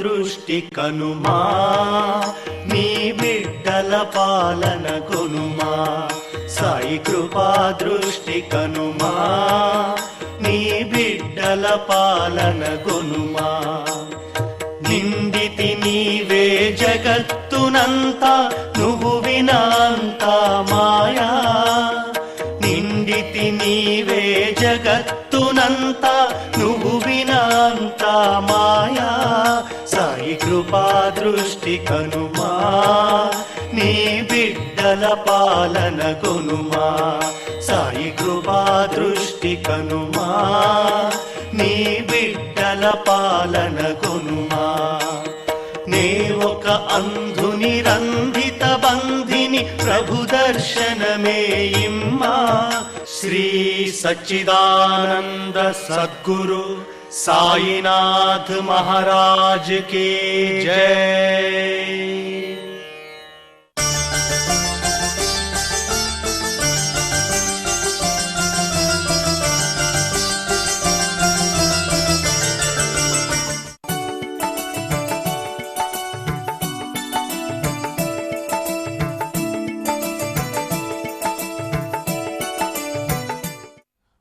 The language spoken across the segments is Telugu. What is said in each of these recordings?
దృష్టి కనుమా, నీ బిడ్డల పాలన కొనుమా. సాయి కృపా దృష్టి కనుమా, నీ బిడ్డల పాలన కొనుమా. నిందితి నీవే జగత్తునంతా, నువ్వు వినంతా మాయా. నిందితి నీవే జగత్తునంతా, నువ్వు వినంతా మాయా. సాయి కృపా దృష్టి కనుమా, నీ బిడ్డల పాలన కొనుమా. సాయి కృపా దృష్టి కనుమా, నీ బిడ్డల పాలన కొనుమా. నే ఒక అంధుని రంధిత బంధిని, ప్రభు దర్శనమే ఇమ్మా. శ్రీ సచ్చిదానంద సద్గురు సాయినాథ్ మహారాజ్ కి జై.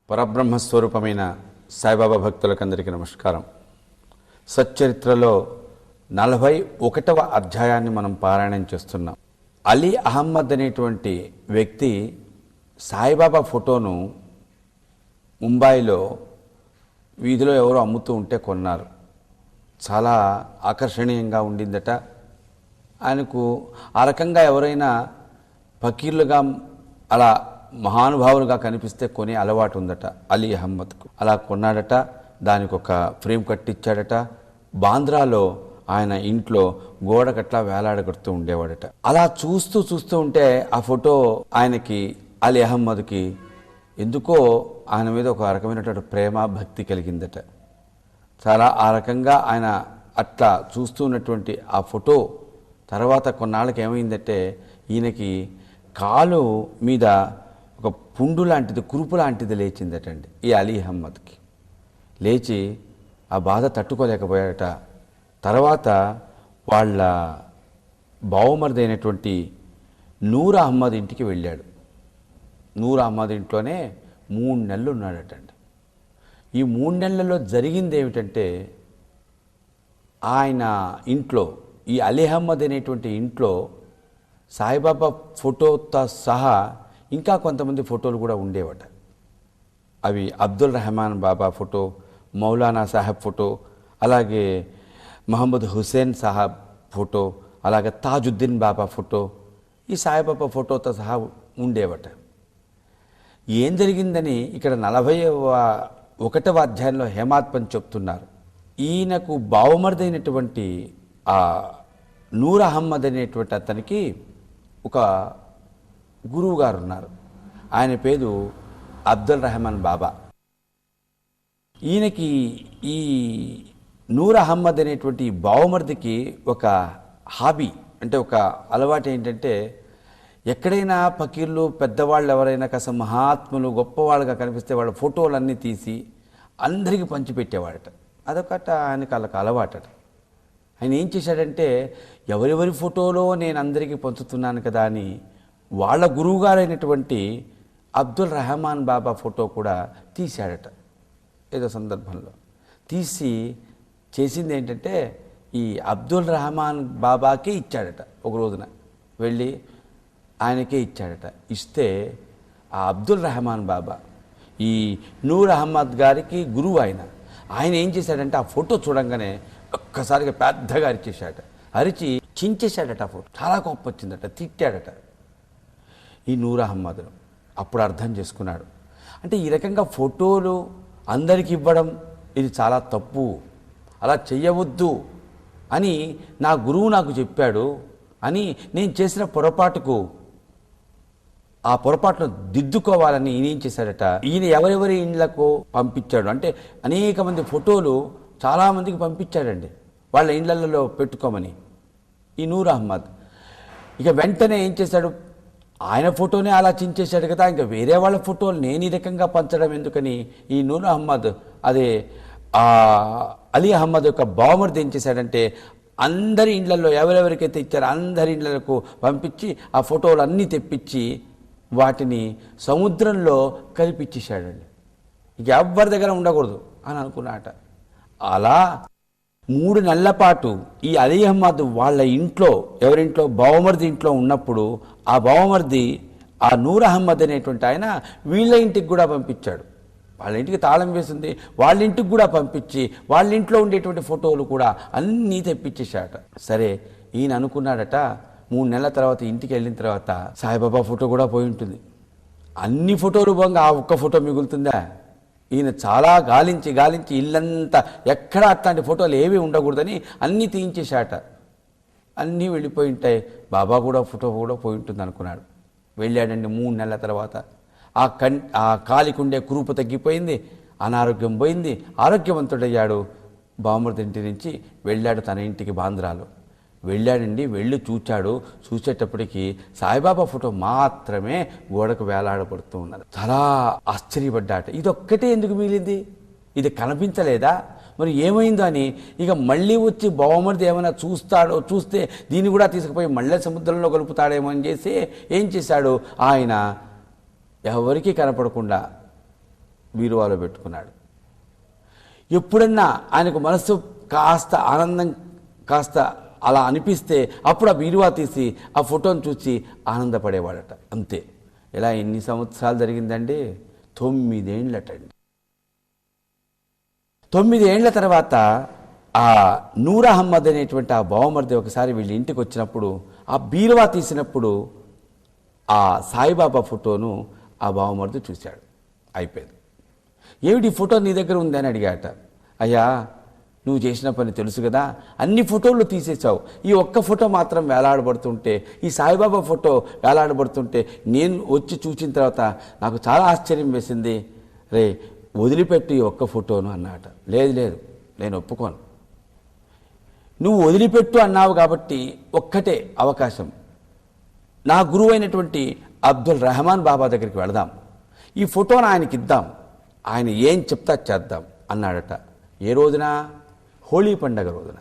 పరబ్రహ్మస్వరూపమైన సాయిబాబా భక్తులకందరికీ నమస్కారం. సచ్చరిత్రలో 41వ అధ్యాయాన్ని మనం పారాయణం చేస్తున్నాం. అలీ అహ్మద్ అనేటువంటి వ్యక్తి సాయిబాబా ఫోటోను ముంబైలో వీధిలో ఎవరో అమ్ముతూ ఉంటే కొన్నారు. చాలా ఆకర్షణీయంగా ఉండిందట. ఆయనకు ఆ రకంగా ఎవరైనా ఫకీర్లుగా అలా మహానుభావులుగా కనిపిస్తే కొనే అలవాటు ఉందట అలీ అహ్మద్కు. అలా కొన్నాడట. దానికి ఒక ఫ్రేమ్ కట్టించాడట. బాంద్రాలో ఆయన ఇంట్లో గోడకట్లా వేలాడగడుతూ ఉండేవాడట. అలా చూస్తూ ఉంటే ఆ ఫోటో ఆయనకి, అలీ అహ్మద్కి ఎందుకో ఆయన మీద ఒక రకమైనటువంటి ప్రేమ భక్తి కలిగిందట. చాలా ఆ రకంగా ఆయన అట్లా చూస్తూ ఉన్నటువంటి ఆ ఫోటో తర్వాత కొన్నాళ్ళకి ఏమైందంటే ఈయనకి కాలు మీద ఒక పుండు లాంటిది, కురుపు లాంటిది లేచిందటండి ఈ అలీ అహ్మద్కి. లేచి ఆ బాధ తట్టుకోలేకపోయాడట. తర్వాత వాళ్ళ బావమరిది అయినటువంటి నూర్ అహ్మద్ ఇంటికి వెళ్ళాడు. నూర్ అహ్మద్ ఇంట్లోనే 3 నెలలు ఉన్నాడటండి. ఈ 3 నెలల్లో జరిగింది ఏమిటంటే, ఆయన ఇంట్లో, ఈ అలీ అహ్మద్ అనేటువంటి ఇంట్లో సాయిబాబా ఫోటోతో సహా ఇంకా కొంతమంది ఫోటోలు కూడా ఉండేవట. అవి అబ్దుల్ రెహమాన్ బాబా ఫోటో, మౌలానా సాహెబ్ ఫోటో, అలాగే మహమ్మద్ హుసేన్ సాహబ్ ఫోటో, అలాగే తాజుద్దీన్ బాబా ఫోటో, ఈ సాయిబాబా ఫోటోతో సహా ఉండేవట. ఏం జరిగిందని ఇక్కడ 41వ అధ్యాయంలో హేమాత్మని చెప్తున్నారు. ఈయనకు బావమరిదైనటువంటి ఆ నూర్ అహ్మద్ అనేటువంటి అతనికి ఒక గురువు గారు ఉన్నారు. ఆయన పేరు అబ్దుల్ రెహమాన్ బాబా. ఈయనకి ఈ నూర్ అహ్మద్ అనేటువంటి బావమరిదికి ఒక హాబీ, అంటే ఒక అలవాటు ఏంటంటే, ఎక్కడైనా ఫకీర్లు పెద్దవాళ్ళు ఎవరైనా కాస్త మహాత్ములు గొప్పవాళ్ళుగా కనిపిస్తే వాళ్ళ ఫోటోలన్నీ తీసి అందరికీ పంచిపెట్టేవాడట. అదొకట ఆయనకు వాళ్ళకి అలవాటట. ఆయన ఏం చేశాడంటే, ఎవరెవరి ఫోటోలో నేను అందరికీ పంచుతున్నాను కదా అని వాళ్ళ గురువుగారైనటువంటి అబ్దుల్ రెహమాన్ బాబా ఫోటో కూడా తీశాడట. ఏదో సందర్భంలో తీసి చేసింది ఏంటంటే, ఈ అబ్దుల్ రెహమాన్ బాబాకే ఇచ్చాడట. ఒక రోజున వెళ్ళి ఆయనకే ఇచ్చాడట. ఇస్తే ఆ అబ్దుల్ రెహమాన్ బాబా ఈ నూర్ అహ్మద్ గారికి గురువు. ఆయన ఏం చేశాడంటే, ఆ ఫోటో చూడంగానే ఒక్కసారిగా పెద్దగా అరిచేశాడట. అరిచి చించేశాడట. ఆ ఫోటో చాలా కోపం వచ్చిందట. తిట్టాడట ఈ నూర్ అహ్మద్ను. అప్పుడు అర్థం చేసుకున్నాడు, అంటే ఈ రకంగా ఫోటోలు అందరికి ఇవ్వడం ఇది చాలా తప్పు, అలా చెయ్యవద్దు అని నా గురువు నాకు చెప్పాడు అని నేను చేసిన పొరపాటుకు ఆ పొరపాటును దిద్దుకోవాలని ఈయన ఏం చేశాడట, ఈయన ఎవరెవరి ఇండ్లకు పంపించాడు అంటే అనేక మంది ఫోటోలు చాలామందికి పంపించాడండి వాళ్ళ ఇండ్లలో పెట్టుకోమని ఈ నూర్ అహ్మద్. ఇక వెంటనే ఏం చేశాడు, ఆయన ఫోటోనే అలా చించేశాడు కదా, ఇంకా వేరే వాళ్ళ ఫోటోలు నేను ఈ రకంగా పంచడం ఎందుకని ఈ నూర్ అహ్మద్ అదే ఆ అలీ అహ్మద్ యొక్క బావమరిది ఏం చేశాడంటే అందరి ఇండ్లలో ఎవరెవరికైతే ఇచ్చారో అందరి ఇండ్లకు పంపించి ఆ ఫోటోలు అన్నీ తెప్పించి వాటిని సముద్రంలో కలిపిచ్చేసాడండి. ఇక ఎవ్వరి దగ్గర ఉండకూడదు అని అనుకున్నాట. అలా 3 నెలల పాటు ఈ అలీ అహ్మద్ వాళ్ళ ఇంట్లో, ఎవరింట్లో, బావమరిది ఇంట్లో ఉన్నప్పుడు ఆ బావమరిది ఆ నూర్ అహ్మద్ అనేటువంటి ఆయన వీళ్ళ ఇంటికి కూడా పంపించాడు. వాళ్ళ ఇంటికి తాళం వేసింది, వాళ్ళ ఇంటికి కూడా పంపించి వాళ్ళ ఇంట్లో ఉండేటువంటి ఫోటోలు కూడా అన్నీ తెప్పించేశాట. సరే, ఈయన అనుకున్నాడట 3 నెలల తర్వాత ఇంటికి వెళ్ళిన తర్వాత సాయిబాబా ఫోటో కూడా పోయి ఉంటుంది. అన్ని ఫోటోలు పోగా ఆ ఒక్క ఫోటో మిగులుతుందా? ఈయన చాలా గాలించి గాలించి ఇల్లంతా ఎక్కడా అట్లాంటి ఫోటోలు ఏవి ఉండకూడదని అన్నీ తీయించేశాట. అన్నీ వెళ్ళిపోయి ఉంటాయి, బాబా కూడా ఫోటో కూడా పోయి ఉంటుంది అనుకున్నాడు. వెళ్ళాడండి. 3 నెలల తర్వాత ఆ కాలికుండే కురూపు తగ్గిపోయింది, అనారోగ్యం పోయింది, ఆరోగ్యవంతుడయ్యాడు. బావమరిది ఇంటి నుంచి వెళ్ళాడు తన ఇంటికి బాంద్రాలో. వెళ్ళాడండి. వెళ్ళి చూచాడు. చూసేటప్పటికి సాయిబాబా ఫోటో మాత్రమే గోడకు వేలాడబడుతూ ఉన్నది. చాలా ఆశ్చర్యపడ్డాట. ఇదొక్కటే ఎందుకు మిగిలింది? ఇది కనిపించలేదా? మరి ఏమైందో అని ఇక మళ్ళీ వచ్చి బావమరిది ఏమైనా చూస్తే దీన్ని కూడా తీసుకుపోయి మళ్ళీ సముద్రంలో కలుపుతాడేమో అని చేసి ఏం చేశాడు, ఆయన ఎవరికీ కనపడకుండా బీరువాలో పెట్టుకున్నాడు. ఎప్పుడన్నా ఆయనకు మనసు కాస్త ఆనందం కాస్త అలా అనిపిస్తే అప్పుడు ఆ బీరువా తీసి ఆ ఫోటోను చూసి ఆనందపడేవాడట. అంతే. ఇలా ఎన్ని సంవత్సరాలు జరిగిందండి? 9 ఏళ్ళటండి. 9 ఏళ్ల తర్వాత ఆ నూర్ అహ్మద్ అనేటువంటి ఆ బావమరిది ఒకసారి వీళ్ళ ఇంటికి వచ్చినప్పుడు ఆ బీరువా తీసినప్పుడు ఆ సాయిబాబా ఫోటోను ఆ బావమరిది చూశాడు. అయిపోయింది. ఏమిటి ఫోటో నీ దగ్గర ఉంది అని అడిగాట. అయ్యా, నువ్వు చేసిన పని తెలుసు కదా, అన్ని ఫోటోలు తీసేసావు, ఈ ఒక్క ఫోటో మాత్రం వేలాడబడుతుంటే, ఈ సాయిబాబా ఫోటో వేలాడబడుతుంటే నేను వచ్చి చూసిన తర్వాత నాకు చాలా ఆశ్చర్యం వేసింది. రే, వదిలిపెట్టు ఈ ఒక్క ఫోటోను అన్నాట. లేదు లేదు, నేను ఒప్పుకోను. నువ్వు వదిలిపెట్టు అన్నావు కాబట్టి ఒక్కటే అవకాశం, నా గురువు అయినటువంటి అబ్దుల్ రెహమాన్ బాబా దగ్గరికి వెళదాం, ఈ ఫోటోను ఆయనకి ఇద్దాం, ఆయన ఏం చెప్తా చేద్దాం అన్నాడట. ఏ రోజున? హోళీ పండగ రోజున.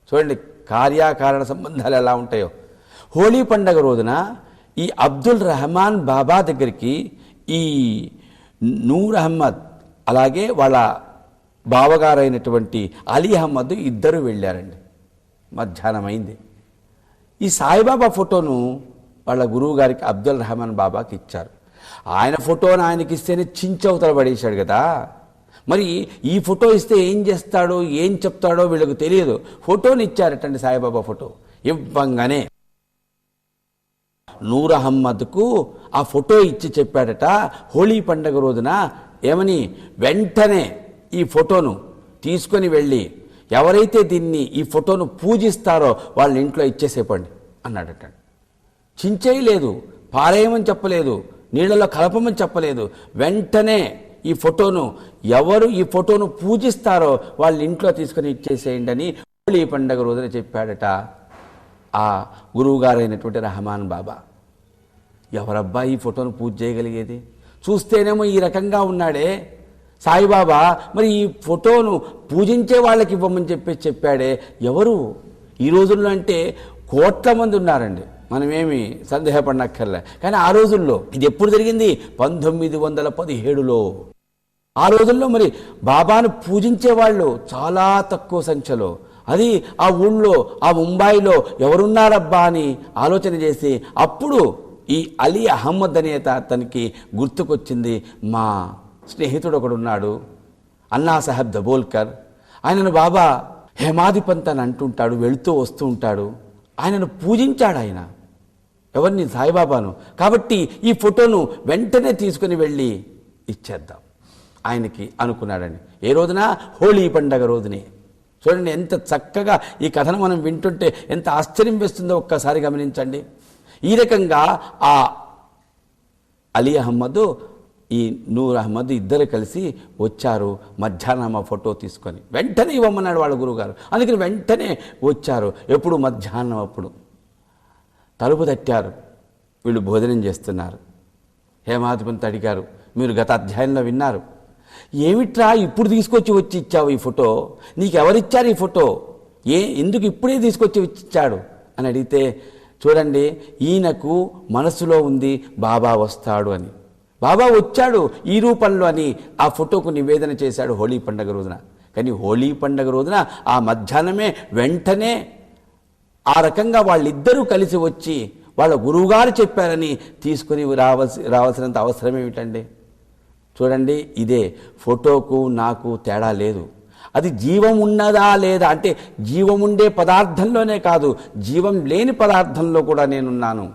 చూడండి కార్యకారణ సంబంధాలు ఎలా ఉంటాయో. హోళీ పండగ రోజున ఈ అబ్దుల్ రెహమాన్ బాబా దగ్గరికి ఈ నూర్ అహ్మద్ అలాగే వాళ్ళ బావగారైనటువంటి అలీ అహ్మద్ ఇద్దరు వెళ్ళారండి. మధ్యాహ్నం అయింది. ఈ సాయిబాబా ఫోటోను వాళ్ళ గురువు గారికి అబ్దుల్ రెహమాన్ బాబాకి ఇచ్చారు. ఆయన ఫోటోను ఆయనకి ఇస్తేనే చించవతల పడేశాడు కదా. మరి ఈ ఫోటో ఇస్తే ఏం చేస్తాడో ఏం చెప్తాడో వీళ్ళకు తెలియదు. ఫోటోని ఇచ్చారటండి సాయిబాబా ఫోటో. ఇవ్వంగానే నూర్ అహ్మద్కు ఆ ఫోటో ఇచ్చి చెప్పాడట హోళీ పండగ రోజున ఏమని, వెంటనే ఈ ఫోటోను తీసుకొని వెళ్ళి ఎవరైతే ఈ ఫోటోను పూజిస్తారో వాళ్ళ ఇంట్లో ఇచ్చేసేపండి అన్నాడట. చించేయలేదు, పారేయమని చెప్పలేదు, నీళ్ళలో కలపమని చెప్పలేదు. వెంటనే ఈ ఫోటోను ఎవరు ఈ ఫోటోను పూజిస్తారో వాళ్ళ ఇంట్లో తీసుకొని ఇచ్చేసేయండి అని హోళీ పండగ రోజున చెప్పాడట ఆ గురువుగారైనటువంటి రెహమాన్ బాబా. ఎవరబ్బా ఈ ఫోటోను పూజ చేయగలిగేది? చూస్తేనేమో ఈ రకంగా ఉన్నాడే సాయిబాబా, మరి ఈ ఫోటోను పూజించే వాళ్ళకి ఇవ్వమని చెప్పాడే ఎవరు? ఈ రోజుల్లో అంటే కోట్ల మంది ఉన్నారండి, మనమేమి సందేహపడనక్కర్లే. కానీ ఆ రోజుల్లో ఇది ఎప్పుడు జరిగింది? 1917లో. ఆ రోజుల్లో మరి బాబాను పూజించే వాళ్ళు చాలా తక్కువ సంఖ్యలో. అది ఆ ఊళ్ళో, ఆ ముంబాయిలో ఎవరున్నారబ్బా అని ఆలోచన చేసి అప్పుడు ఈ అలీ అహ్మద్ అనే అతనికి గుర్తుకొచ్చింది, మా స్నేహితుడు ఒకడున్నాడు అన్నా సాహెబ్ దబోల్కర్, ఆయనను బాబా హేమాధిపంత్ అని అంటుంటాడు, వెళుతూ వస్తూ ఉంటాడు, ఆయనను పూజించాడు ఆయన. ఎవరిని? సాయిబాబాను. కాబట్టి ఈ ఫోటోను వెంటనే తీసుకుని వెళ్ళి ఇచ్చేద్దాం ఆయనకి అనుకున్నాడండి. ఏ రోజున? హోళీ పండగ రోజునే. చూడండి ఎంత చక్కగా ఈ కథను మనం వింటుంటే ఎంత ఆశ్చర్యం వేస్తుందో ఒక్కసారి గమనించండి. ఈ రకంగా ఆ అలీ అహ్మద్ ఈ నూర్ అహ్మద్ ఇద్దరు కలిసి వచ్చారు. మధ్యాహ్నం ఆ ఫోటో తీసుకొని వెంటనే ఇవ్వమన్నాడు వాళ్ళ గురువుగారు. అందుకని వెంటనే వచ్చారు. ఎప్పుడు? మధ్యాహ్నం. అప్పుడు తలుపు తట్టారు. వీళ్ళు భోజనం చేస్తున్నారు. హేమాధిపంత్ అడిగారు, మీరు గత అధ్యాయంలో విన్నారు, ఏమిట్రా ఇప్పుడు వచ్చి ఇచ్చావు ఈ ఫోటో, నీకెవరిచ్చారు ఈ ఫోటో, ఎందుకు ఇప్పుడే తీసుకొచ్చి ఇచ్చాడు అని అడిగితే, చూడండి ఈయనకు మనసులో ఉంది బాబా వస్తాడు అని, బాబా వచ్చాడు ఈ రూపంలో అని ఆ ఫోటోకు నివేదన చేశాడు హోలీ పండుగ రోజున. కానీ హోలీ పండుగ రోజున ఆ మధ్యాహ్నమే వెంటనే ఆ రకంగా వాళ్ళిద్దరూ కలిసి వచ్చి వాళ్ళ గురువుగారు చెప్పారని తీసుకుని రావాల్సినంత అవసరం ఏమిటండి? చూడండి, ఇదే ఫోటోకు నాకు తేడా లేదు. అది జీవం ఉన్నదా లేదా అంటే జీవం ఉండే పదార్థంలోనే కాదు, జీవం లేని పదార్థంలో కూడా నేనున్నాను.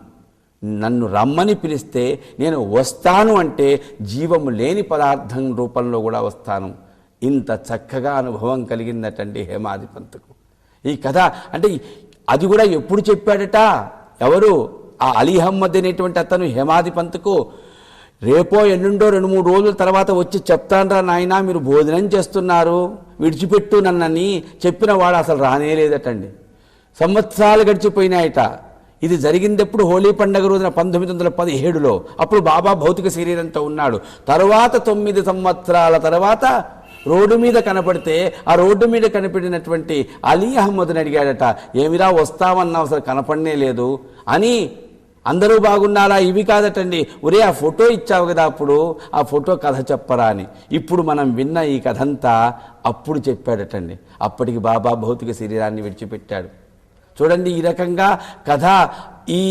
నన్ను రమ్మని పిలిస్తే నేను వస్తాను అంటే జీవము లేని పదార్థం రూపంలో కూడా వస్తాను. ఇంత చక్కగా అనుభవం కలిగిందటండి హేమాది పంతుకు. ఈ కథ అంటే అది కూడా ఎప్పుడు చెప్పాడట? ఎవరు? ఆ అలీ అహ్మద్ అనేటువంటి అతను హేమాది పంతుకు రేపో ఎల్లుండో 2-3 రోజుల తర్వాత వచ్చి చెప్తానరా నాయనా మీరు భోజనం చేస్తున్నారు విడిచిపెట్టు నన్నని చెప్పిన వాడు అసలు రానేలేదటండి. సంవత్సరాలు గడిచిపోయినాయట. ఇది జరిగిందెప్పుడు? హోలీ పండుగ రోజున 1917లో. అప్పుడు బాబా భౌతిక శరీరంతో ఉన్నాడు. తరువాత 9 సంవత్సరాల తర్వాత రోడ్డు మీద కనపడితే ఆ రోడ్డు మీద కనిపెట్టినటువంటి అలీ అహ్మద్ని అడిగాడట, ఏమిరా వస్తామన్నావు అసలు కనపడనే లేదు అని. అందరూ బాగున్నారా? ఇవి కాదటండి, ఒరే ఆ ఫోటో ఇచ్చావు కదా అప్పుడు, ఆ ఫోటో కథ చెప్పరా అని. ఇప్పుడు మనం విన్న ఈ కథంతా అప్పుడు చెప్పాడటండి. అప్పటికి బాబా భౌతిక శరీరాన్ని విడిచిపెట్టాడు. చూడండి, ఈ రకంగా కథ, ఈ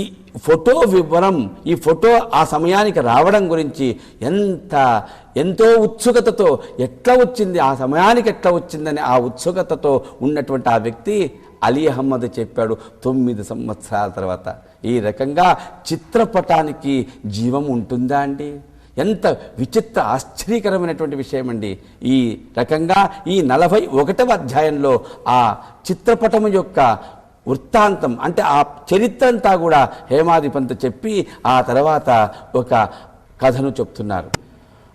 ఫోటో వివరం, ఈ ఫోటో ఆ సమయానికి రావడం గురించి ఎంతో ఉత్సుకతతో ఎట్లా వచ్చింది, ఆ సమయానికి ఎట్లా వచ్చిందని ఆ ఉత్సుకతతో ఉన్నటువంటి ఆ వ్యక్తి అలీ అహ్మద్ చెప్పాడు 9 సంవత్సరాల తర్వాత. ఈ రకంగా చిత్రపటానికి జీవం ఉంటుందా అండి? ఎంత విచిత్ర ఆశ్చర్యకరమైనటువంటి విషయం అండి. ఈ రకంగా ఈ 41వ అధ్యాయంలో ఆ చిత్రపటం యొక్క వృత్తాంతం అంటే ఆ చరిత్ర అంతా కూడా హేమాది పంత్ చెప్పి ఆ తర్వాత ఒక కథను చెప్తున్నారు.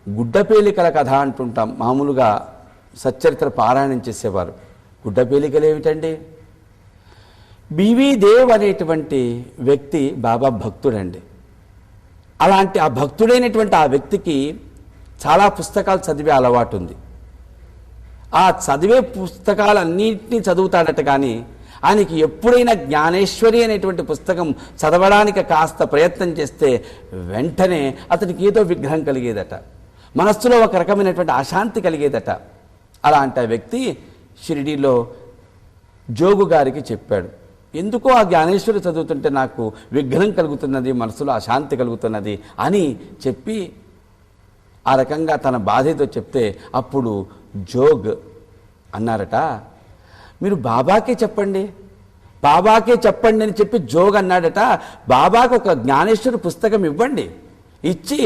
గుడ్డపేలికల కథ అంటుంటాం. మామూలుగా సచ్చరిత్ర పారాయణం చేసేవారు. గుడ్డపేలికలు ఏమిటండి? బివి దేవ్ అనేటువంటి వ్యక్తి బాబా భక్తుడండి. అలాంటి ఆ భక్తుడైనటువంటి ఆ వ్యక్తికి చాలా పుస్తకాలు చదివే అలవాటు ఉంది. ఆ చదివే పుస్తకాలన్నింటినీ చదువుతాడట. కానీ ఆయనకి ఎప్పుడైనా జ్ఞానేశ్వరి అనేటువంటి పుస్తకం చదవడానికి కాస్త ప్రయత్నం చేస్తే వెంటనే అతనికి ఏదో విగ్రహం కలిగేదట, మనస్సులో ఒక రకమైనటువంటి అశాంతి కలిగేదట. అలాంటి ఆ వ్యక్తి షిరిడీలో జోగు గారికి చెప్పాడు, ఎందుకో ఆ జ్ఞానేశ్వరి చదువుతుంటే నాకు విఘ్నం కలుగుతున్నది, మనసులో అశాంతి కలుగుతున్నది అని చెప్పి ఆ రకంగా తన బాధతో చెప్తే అప్పుడు జోగ్ అన్నారట, మీరు బాబాకే చెప్పండి, బాబాకే చెప్పండి అని చెప్పి జోగ్ అన్నాడట. బాబాకు ఒక జ్ఞానేశ్వరి పుస్తకం ఇవ్వండి, ఇచ్చి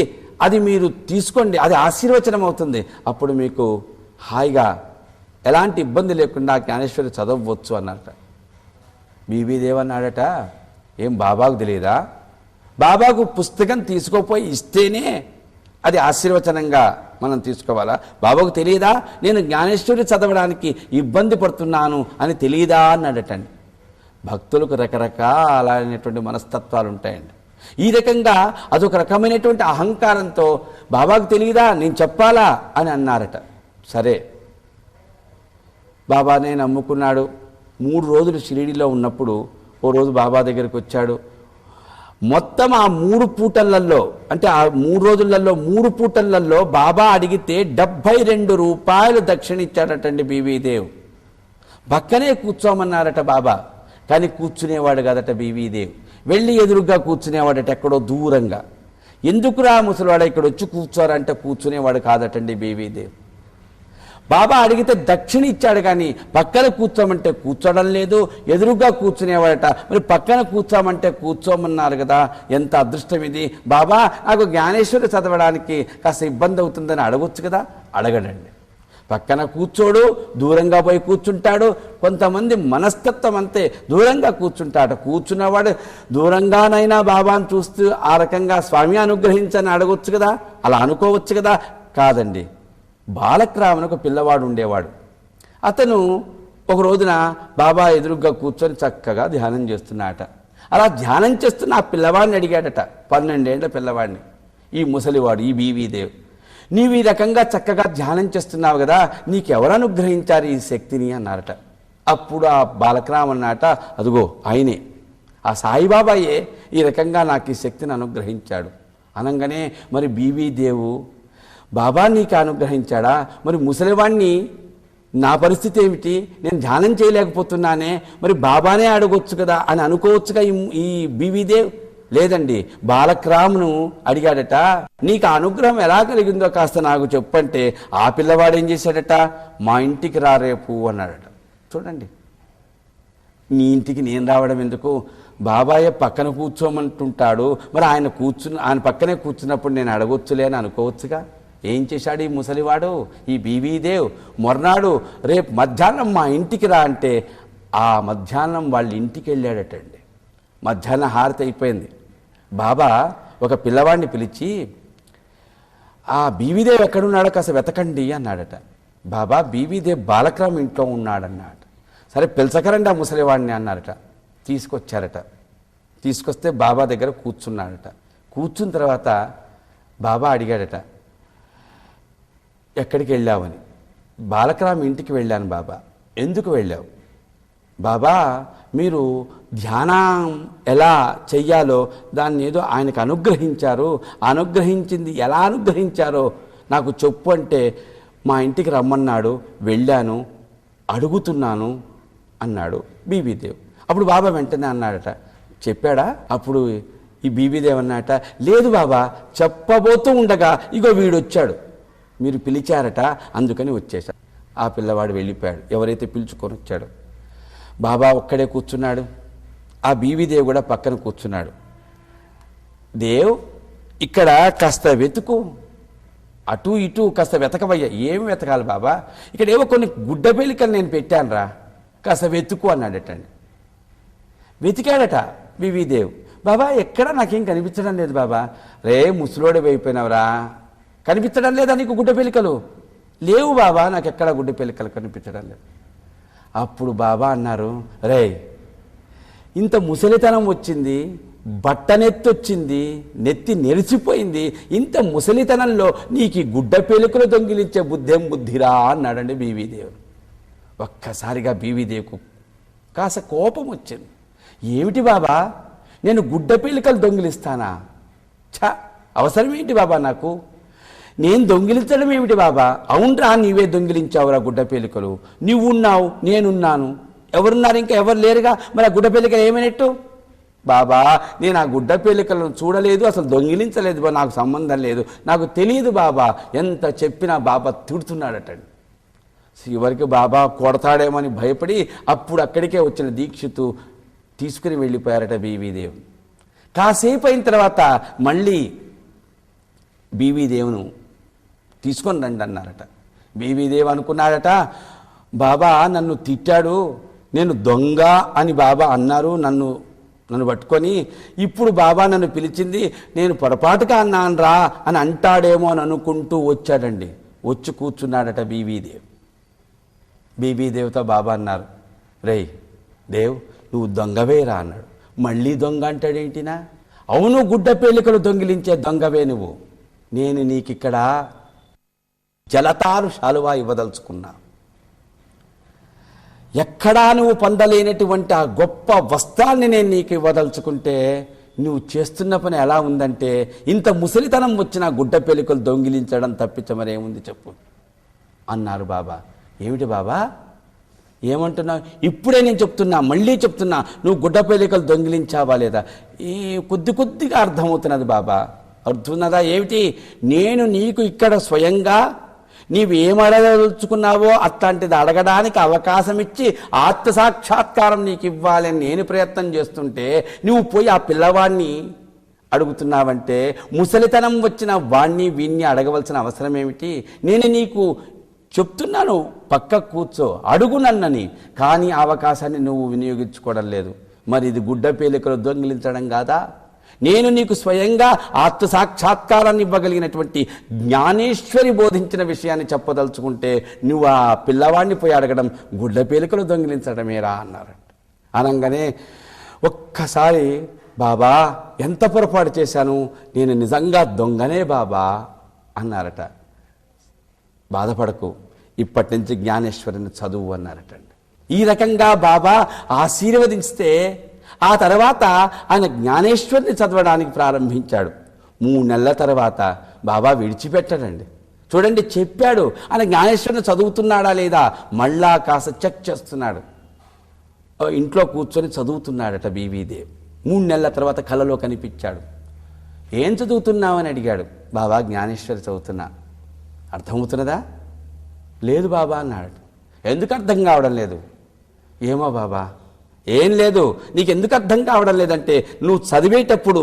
అది మీరు తీసుకోండి, అది ఆశీర్వచనం అవుతుంది, అప్పుడు మీకు హాయిగా ఎలాంటి ఇబ్బంది లేకుండా జ్ఞానేశ్వరి చదవచ్చు అన్నారట. బీబీదేవ్ అన్నాడట, ఏం బాబాకు తెలియదా? బాబాకు పుస్తకం తీసుకోపోయి ఇస్తేనే అది ఆశీర్వచనంగా మనం తీసుకోవాలా? బాబాకు తెలియదా నేను జ్ఞానేశ్వరి చదవడానికి ఇబ్బంది పడుతున్నాను అని తెలియదా అన్నాడటండి. భక్తులకు రకరకాలైనటువంటి మనస్తత్వాలు ఉంటాయండి. ఈ రకంగా అదొక రకమైనటువంటి అహంకారంతో బాబాకు తెలియదా నేను చెప్పాలా అని అన్నారట. సరే, బాబానే నమ్ముకున్నాడు. 3 రోజులు షిరిడీలో ఉన్నప్పుడు ఓ రోజు బాబా దగ్గరికి వచ్చాడు. మొత్తం ఆ 3 పూటలలో అంటే ఆ 3 రోజులలో 3 పూటలలో బాబా అడిగితే 72 రూపాయలు దక్షిణ ఇచ్చాడటండి బీవీదేవ్. పక్కనే కూర్చోమన్నారట బాబా, కానీ కూర్చునేవాడు కాదట బీవీదేవ్. వెళ్ళి ఎదురుగా కూర్చునేవాడట ఎక్కడో దూరంగా. ఎందుకురా ముసలివాడ ఇక్కడ వచ్చి కూర్చోరంటే కూర్చునేవాడు కాదటండి బీవీదేవ్. బాబా అడిగితే దక్షిణ ఇచ్చాడు, కానీ పక్కన కూర్చోమంటే కూర్చోడం లేదు, ఎదురుగా కూర్చునేవాడట. మరి పక్కన కూర్చోమంటే కూర్చోమన్నారు కదా, ఎంత అదృష్టం ఇది. బాబా నాకు జ్ఞానేశ్వరి చదవడానికి కాస్త ఇబ్బంది అవుతుందని అడగొచ్చు కదా, అడగడండి. పక్కన కూర్చోడు, దూరంగా పోయి కూర్చుంటాడు. కొంతమంది మనస్తత్వం అంతే, దూరంగా కూర్చుంటాడు. కూర్చున్నవాడు దూరంగానైనా బాబాను చూస్తూ ఆ రకంగా స్వామి అనుగ్రహించని అడగొచ్చు కదా, అలా అనుకోవచ్చు కదా. కాదండి, బాలక్రామన్ ఒక పిల్లవాడు ఉండేవాడు. అతను ఒక రోజున బాబా ఎదురుగ్గా కూర్చొని చక్కగా ధ్యానం చేస్తున్నాడట. అలా ధ్యానం చేస్తున్న ఆ పిల్లవాడిని అడిగాడట, 12 ఏళ్ల పిల్లవాడిని, ఈ ముసలివాడు ఈ బీవీదేవ్, నీవు ఈ రకంగా చక్కగా ధ్యానం చేస్తున్నావు కదా, నీకెవరు అనుగ్రహించారు ఈ శక్తిని అన్నారట. అప్పుడు ఆ బాలకరామ్ అన్నట, అదిగో ఆయనే, ఆ సాయిబాబాయే ఈ రకంగా నాకు ఈ శక్తిని అనుగ్రహించాడు అనగానే, మరి బీవీ దేవు బాబా నీకు అనుగ్రహించాడా, మరి ముసలివాణ్ణి నా పరిస్థితి ఏమిటి, నేను ధ్యానం చేయలేకపోతున్నానే, మరి బాబానే అడగొచ్చు కదా అని అనుకోవచ్చుగా ఈ బీవీ దేవ్. లేదండి, బాలక్రామ్ను అడిగాడట, నీకు ఆ అనుగ్రహం ఎలా కలిగిందో కాస్త నాకు చెప్పంటే ఆ పిల్లవాడు ఏం చేశాడట, మా ఇంటికి రా రేపు అన్నాడట. చూడండి, నీ ఇంటికి నేను రావడం ఎందుకు, బాబాయ్ పక్కన కూర్చోమంటుంటాడు, మరి ఆయన పక్కనే కూర్చున్నప్పుడు నేను అడగొచ్చులే అని అనుకోవచ్చుగా. ఏం చేశాడు ఈ ముసలివాడు, ఈ బీవీ దేవ్, మొర్నాడు రేపు మధ్యాహ్నం మా ఇంటికి రా అంటే ఆ మధ్యాహ్నం వాళ్ళ ఇంటికి వెళ్ళాడటండి. మధ్యాహ్న హారతి అయిపోయింది. బాబా ఒక పిల్లవాడిని పిలిచి, ఆ బీవీదేవ్ ఎక్కడున్నాడో కాస్త వెతకండి అన్నాడట. బాబా బీవీదేవ్ బాలక్రామ్ ఇంట్లో ఉన్నాడన్నాడు. సరే పిలచకరండి ఆ ముసలివాడిని అన్నారట. తీసుకొచ్చారట. తీసుకొస్తే బాబా దగ్గర కూర్చున్నాడట. కూర్చున్న తర్వాత బాబా అడిగాడట, ఎక్కడికి వెళ్ళావని. బాలక్రామ్ ఇంటికి వెళ్ళాను బాబా. ఎందుకు వెళ్ళావు? బాబా మీరు ధ్యానం ఎలా చెయ్యాలో దాన్ని ఏదో ఆయనకు అనుగ్రహించారు, అనుగ్రహించింది ఎలా అనుగ్రహించారో నాకు చెప్పు అంటే మా ఇంటికి రమ్మన్నాడు, వెళ్ళాను, అడుగుతున్నాను అన్నాడు బీవీదేవ్. అప్పుడు బాబా వెంటనే అన్నాడట, చెప్పాడా? అప్పుడు ఈ బీవీదేవ్ అన్నాడట, లేదు బాబా, చెప్పబోతూ ఉండగా ఇగో వీడొచ్చాడు, మీరు పిలిచారట అందుకని వచ్చేశాడు. ఆ పిల్లవాడు వెళ్ళిపోయాడు, ఎవరైతే పిలుచుకొని వచ్చాడో. బాబా ఒక్కడే కూర్చున్నాడు, ఆ బీవీదేవ్ కూడా పక్కన కూర్చున్నాడు. దేవ్ ఇక్కడ కాస్త వెతుకు, అటు ఇటు కాస్త వెతకవయ్యా. ఏమి వెతకాలి బాబా, ఇక్కడ ఏవో కొన్ని గుడ్డ పేలికలు నేను పెట్టాను రా, కాస్త వెతుకు అన్నాడటండి. వెతికాడట బీవీదేవ్. బాబా ఎక్కడ నాకేం కనిపించడం లేదు బాబా. రే ముసలోడే అయిపోయినవరా, కనిపించడం లేదా నీకు గుడ్డ పేలికలు? లేవు బాబా, నాకు ఎక్కడ గుడ్డ పేలికలు కనిపించడం లేదు. అప్పుడు బాబా అన్నారు, రే ఇంత ముసలితనం వచ్చింది, బట్టనెత్తి వచ్చింది, నెత్తి నెరిసిపోయింది, ఇంత ముసలితనంలో నీకు గుడ్డ పేలికలు దొంగిలించే బుద్ధేం బుద్ధిరా అన్నాడండి బీవీదేవ్. ఒక్కసారిగా బీవీదేవ్కు కాస్త కోపం వచ్చింది. ఏమిటి బాబా, నేను గుడ్డ పేలికలు దొంగిలిస్తానా? ఛా, అవసరం ఏంటి బాబా నాకు, నేను దొంగిలించడం ఏమిటి బాబా? అవునరా, నీవే దొంగిలించావురా గుడ్డ పేలికలు, నువ్వున్నావు నేనున్నాను, ఎవరున్నారు ఇంకా ఎవరు లేరుగా, మరి ఆ గుడ్డ పేలికలు ఏమైనట్టు? బాబా నేను ఆ గుడ్డ పేలికలను చూడలేదు, అసలు దొంగిలించలేదు బా, నాకు సంబంధం లేదు, నాకు తెలియదు బాబా. ఎంత చెప్పినా బాబా తిడుతున్నాడటండి. చివరికి బాబా కొడతాడేమని భయపడి అప్పుడు అక్కడికే వచ్చిన దీక్షితు తీసుకుని వెళ్ళిపోయారట బీవీదేవ్. కాసేపు అయిన తర్వాత మళ్ళీ బీవీదేవును తీసుకొని రండి అన్నారట. బీవీదేవ్ అనుకున్నాడట, బాబా నన్ను తిట్టాడు, నేను దొంగ అని బాబా అన్నారు, నన్ను పట్టుకొని ఇప్పుడు బాబా నన్ను పిలిచింది, నేను పొరపాటుగా అన్నాను రా అని అంటాడేమో అని అనుకుంటూ వచ్చాడండి. వచ్చి కూర్చున్నాడట బీవీదేవ్. బీవీదేవ్తో బాబా అన్నారు, రేయ్ దేవ్ నువ్వు దొంగవేరా అన్నాడు. మళ్ళీ దొంగ అంటాడేంటినా? అవును, గుడ్డ పేలికలు దొంగిలించే దొంగవే నువ్వు. నేను నీకిక్కడ జలతారు శాలువా ఇవ్వదలుచుకున్నా. ఎక్కడా నువ్వు పొందలేనటువంటి ఆ గొప్ప వస్త్రాన్ని నేను నీకు ఇవ్వదలుచుకుంటే నువ్వు చేస్తున్న పని ఎలా ఉందంటే, ఇంత ముసలితనం వచ్చిన గుడ్డ పేలికలు దొంగిలించడం తప్పించ మరేముంది చెప్పు అన్నారు బాబా. ఏమిటి బాబా ఏమంటున్నావు? ఇప్పుడే నేను చెప్తున్నా, మళ్ళీ చెప్తున్నా, నువ్వు గుడ్డ పేలికలు దొంగిలించావా లేదా? ఈ కొద్దిగా అర్థమవుతున్నది బాబా. అర్థమవుతున్నదా ఏమిటి? నేను నీకు ఇక్కడ స్వయంగా నీవు ఏమడదలుచుకున్నావో అట్లాంటిది అడగడానికి అవకాశం ఇచ్చి ఆత్మసాక్షాత్కారం నీకు ఇవ్వాలని నేను ప్రయత్నం చేస్తుంటే నువ్వు పోయి ఆ పిల్లవాడిని అడుగుతున్నావంటే, ముసలితనం వచ్చిన వాణ్ణి వీణ్ణి అడగవలసిన అవసరం ఏమిటి? నేను నీకు చెప్తున్నాను, పక్క కూర్చో, అడుగు నన్నని, కానీ ఆ అవకాశాన్ని నువ్వు వినియోగించుకోవడం లేదు. మరి ఇది గుడ్డ పేలికలు దొంగిలించడం కాదా? నేను నీకు స్వయంగా ఆత్మసాక్షాత్కారాన్ని ఇవ్వగలిగినటువంటి జ్ఞానేశ్వరి బోధించిన విషయాన్ని చెప్పదలుచుకుంటే నువ్వు ఆ పిల్లవాడిని పోయి అడగడం గుడ్డ పేలికలు దొంగిలించడమేరా అన్నారు. అనగానే ఒక్కసారి బాబా ఎంత పొరపాటు చేశాను, నేను నిజంగా దొంగనే బాబా అన్నారట. బాధపడకు, ఇప్పటి నుంచి జ్ఞానేశ్వరిని చదువు అన్నారటండి. ఈ రకంగా బాబా ఆశీర్వదిస్తే ఆ తర్వాత ఆయన జ్ఞానేశ్వరిని చదవడానికి ప్రారంభించాడు. 3 నెలల తర్వాత బాబా విడిచిపెట్టాడండి. చూడండి, చెప్పాడు, ఆయన జ్ఞానేశ్వరిని చదువుతున్నాడా లేదా మళ్ళా కాస్త చెక్ చేస్తున్నాడు. ఇంట్లో కూర్చొని చదువుతున్నాడట బీవీదేవ్. 3 నెలల తర్వాత కలలో కనిపించాడు. ఏం చదువుతున్నావు అని అడిగాడు. బాబా జ్ఞానేశ్వరి చదువుతున్నా. అర్థమవుతున్నదా? లేదు బాబా అన్నాడు. ఎందుకు అర్థం కావడం లేదు? ఏమో బాబా. ఏం లేదు, నీకెందుకు అర్థం కావడం లేదంటే నువ్వు చదివేటప్పుడు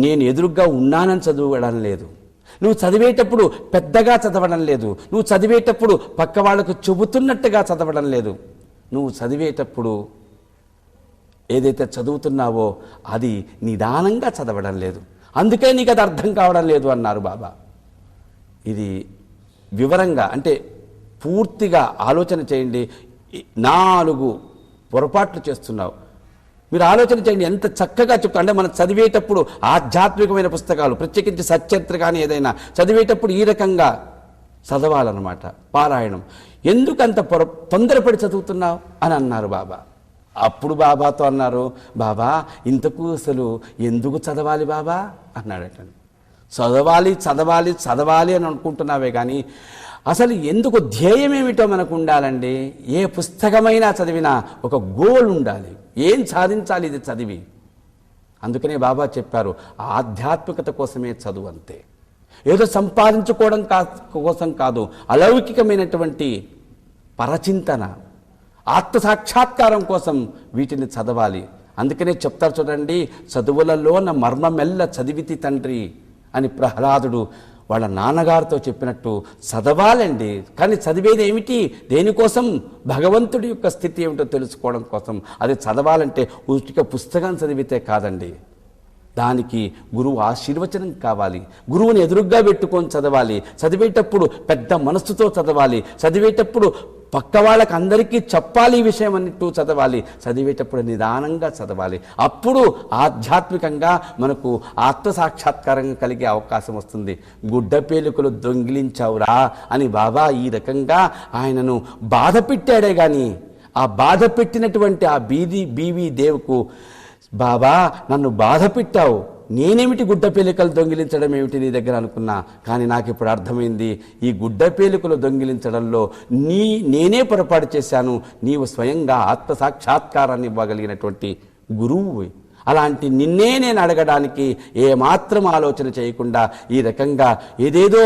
నేను ఎదురుగ్గా ఉన్నానని చదవడం లేదు, నువ్వు చదివేటప్పుడు పెద్దగా చదవడం లేదు, నువ్వు చదివేటప్పుడు పక్క వాళ్ళకు చెబుతున్నట్టుగా చదవడం లేదు, నువ్వు చదివేటప్పుడు ఏదైతే చదువుతున్నావో అది నిదానంగా చదవడం లేదు, అందుకే నీకు అది అర్థం కావడం లేదు అన్నారు బాబా. ఇది వివరంగా అంటే పూర్తిగా ఆలోచన చేయండి. 4 పొరపాట్లు చేస్తున్నావు. మీరు ఆలోచన చేయండి, ఎంత చక్కగా చెప్తా. అంటే మనం చదివేటప్పుడు ఆధ్యాత్మికమైన పుస్తకాలు, ప్రత్యేకించి సచ్చరిత్ర కానీ ఏదైనా చదివేటప్పుడు ఈ రకంగా చదవాలన్నమాట. పారాయణం. ఎందుకంత తొందరపడి చదువుతున్నావు అని అన్నారు బాబా. అప్పుడు బాబాతో అన్నారు, బాబా ఇంతకు అసలు ఎందుకు చదవాలి బాబా అన్నాడట. చదవాలి చదవాలి చదవాలి అని అనుకుంటున్నావే కానీ అసలు ఎందుకు, ధ్యేయం ఏమిటో మనకు ఉండాలండి. ఏ పుస్తకమైనా చదివినా ఒక గోల్ ఉండాలి, ఏం సాధించాలి ఇది చదివి. అందుకనే బాబా చెప్పారు, ఆధ్యాత్మికత కోసమే చదువు, అంతే. ఏదో సంపాదించుకోవడం కోసం కాదు, అలౌకికమైనటువంటి పరచింతన, ఆత్మసాక్షాత్కారం కోసం వీటిని చదవాలి. అందుకనే చెప్తారు చూడండి, చదువులలోన మర్మమెల్ల చదివితి తండ్రి అని ప్రహ్లాదుడు వాళ్ళ నాన్నగారితో చెప్పినట్టు చదవాలండి. కానీ చదివేది ఏమిటి, దేనికోసం? భగవంతుడి యొక్క స్థితి ఏమిటో తెలుసుకోవడం కోసం. అది చదవాలంటే ఉచిత పుస్తకం చదివితే కాదండి, దానికి గురువు ఆశీర్వచనం కావాలి. గురువుని ఎదురుగ్గా పెట్టుకొని చదవాలి. చదివేటప్పుడు పెద్ద మనస్సుతో చదవాలి. చదివేటప్పుడు పక్క వాళ్ళకి అందరికీ చెప్పాలి ఈ విషయం అన్నట్టు చదవాలి. చదివేటప్పుడు నిదానంగా చదవాలి. అప్పుడు ఆధ్యాత్మికంగా మనకు ఆత్మసాక్షాత్కారం కలిగే అవకాశం వస్తుంది. గుడ్డ పేలుకలు దొంగిలించావురా అని బాబా ఈ రకంగా ఆయనను బాధ పెట్టాడే కానీ ఆ బాధ పెట్టినటువంటి ఆ బీవీ దేవుకు, బాబా నన్ను బాధ పెట్టావు, నేనేమిటి గుడ్డ పేలికలు దొంగిలించడం ఏమిటి నీ దగ్గర అనుకున్నా. కానీ నాకు ఇప్పుడు అర్థమైంది, ఈ గుడ్డ పేలికలు దొంగిలించడంలో నేనే పొరపాటు చేశాను. నీవు స్వయంగా ఆత్మసాక్షాత్కారాన్ని ఇవ్వగలిగినటువంటి గురువు. అలాంటి నిన్నే నేను అడగడానికి ఏమాత్రం ఆలోచన చేయకుండా ఈ రకంగా ఏదేదో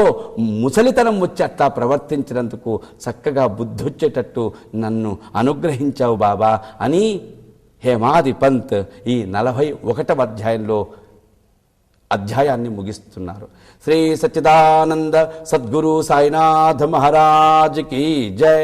ముసలితనం వచ్చి అట్లా ప్రవర్తించినందుకు చక్కగా బుద్ధి వచ్చేటట్టు నన్ను అనుగ్రహించావు బాబా అని హేమాది పంత్ ఈ 41వ అధ్యాయాన్ని ముగిస్తున్నారు. శ్రీ సచ్చిదానంద సద్గురు సాయినాథ్ మహారాజ్ కీ జై.